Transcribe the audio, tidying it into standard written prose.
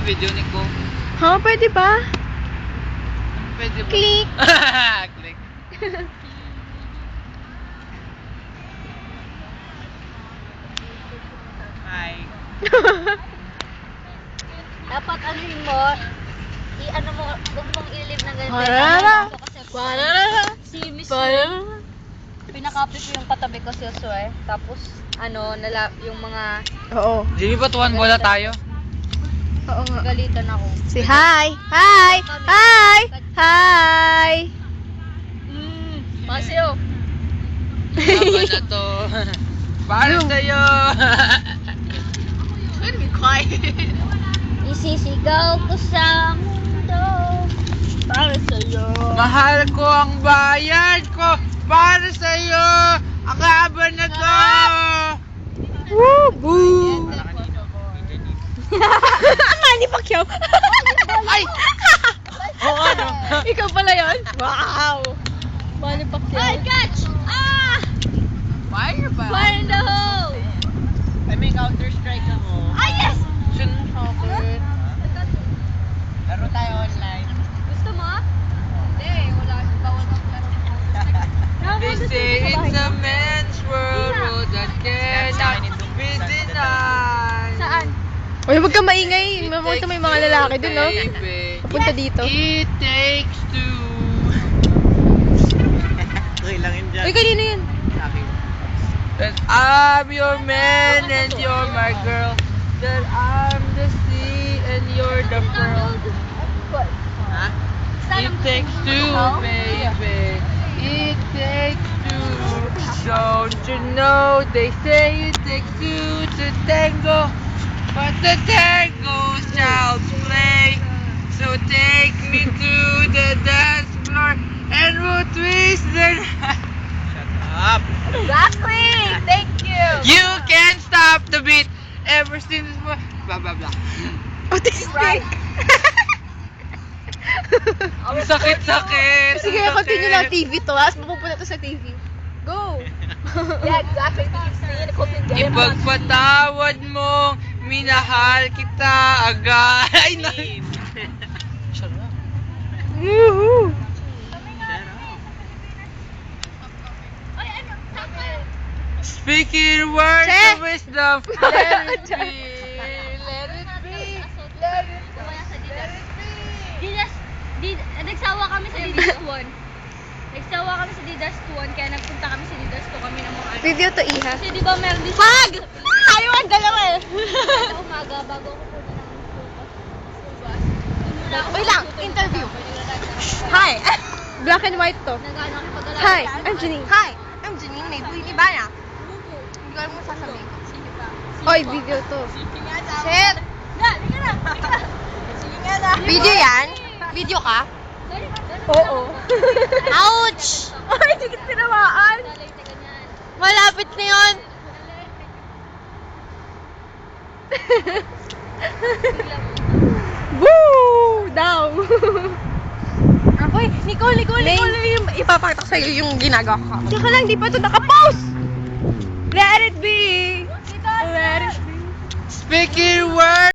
video ni ko. Ha? Pwede ba? Pwede ba? Click. Click. Hi. Dapat anuhin mo, i-ano mo, huwag mong i-live ng ganito. Parara. Kasi si Miss pinaka-update ko yung katabi ko si Josué. Tapos, yung mga Oo. Jimmy, patuwan bola tayo. Oo nga. galitan ako. Say hi! Hi! Hi! Hi! Pasyo! Laban na to. Para sa'yo. Let me quiet. Isisigaw ko sa mundo. Para sa'yo. Mahal ko ang bayan ko. Para sa'yo. Ang laban na to. Woo! Boo! Manny Pacquiao! Ay! Oo, ano? Ikaw pala yun? Wow! Manny Pacquiao. Ay, catch! Ah! Fire ba? Fire in the hole! I may Counter-Strike ako. Ah, yes! Shouldn't happen. Laro tayo online. Gusto mo? Hindi, wala. Bawal ang They say it's a man's world that cannot be denied. Saan? Uy, huwag ka maingay. Mamaya may mga lalaki dun, no? Papunta dito. It takes two. Okay lang yun dyan. Uy, kanina yun. That I'm your man and you're my girl. That I'm the sea and you're the pearl. Huh? It takes two, baby. It takes two. Don't you know they say it takes two to tango, but the tango's child's play. So take me to the dance floor and we'll twist the. Shut up. Exactly! Thank you! You can't stop the beat ever since blah blah blah. Oh, this is right. Ang sakit-sakit. Sige, continue lang TV to. As mapupunta to sa TV. Go! Yeah, exactly. Ipagpatawad mong minahal kita agad. Ay, na. Shut up. Woohoo! Speaking words Che. of wisdom. Let it be. Let it be. Let it Nagsawa kami sa Didas 1. Nagsawa kami sa Didas 1, kaya nagpunta kami sa Didas 2 kami ng mga ano. Video to, Iha. Kasi di ba meron din Pag! Tayo ang dalawa eh. sa umaga bago ako punta ng school bus. Doon muna ako Wait lang, nagtuto ng interview. kasama. Hi! Black and white to. Nag-ano ako pag Hi, I'm Janine. Hi, I'm Janine. May buhay ni Bana. Hindi ko alam mo sasabihin ko. Sige pa. Oy, video to. Sige nga na. Shit! Na, sige na. Sige nga na. Video yan? Video ka? Oo. Ouch! Ay, sige tinamaan. Dalay na ganyan. Malapit na yun. Woo! Daw! Hoy, Nicole, yung ipapakita ko sa'yo yung ginagawa ko. Tsaka lang, di pa ito nakapost! Let it be! Let it be! Speaking words.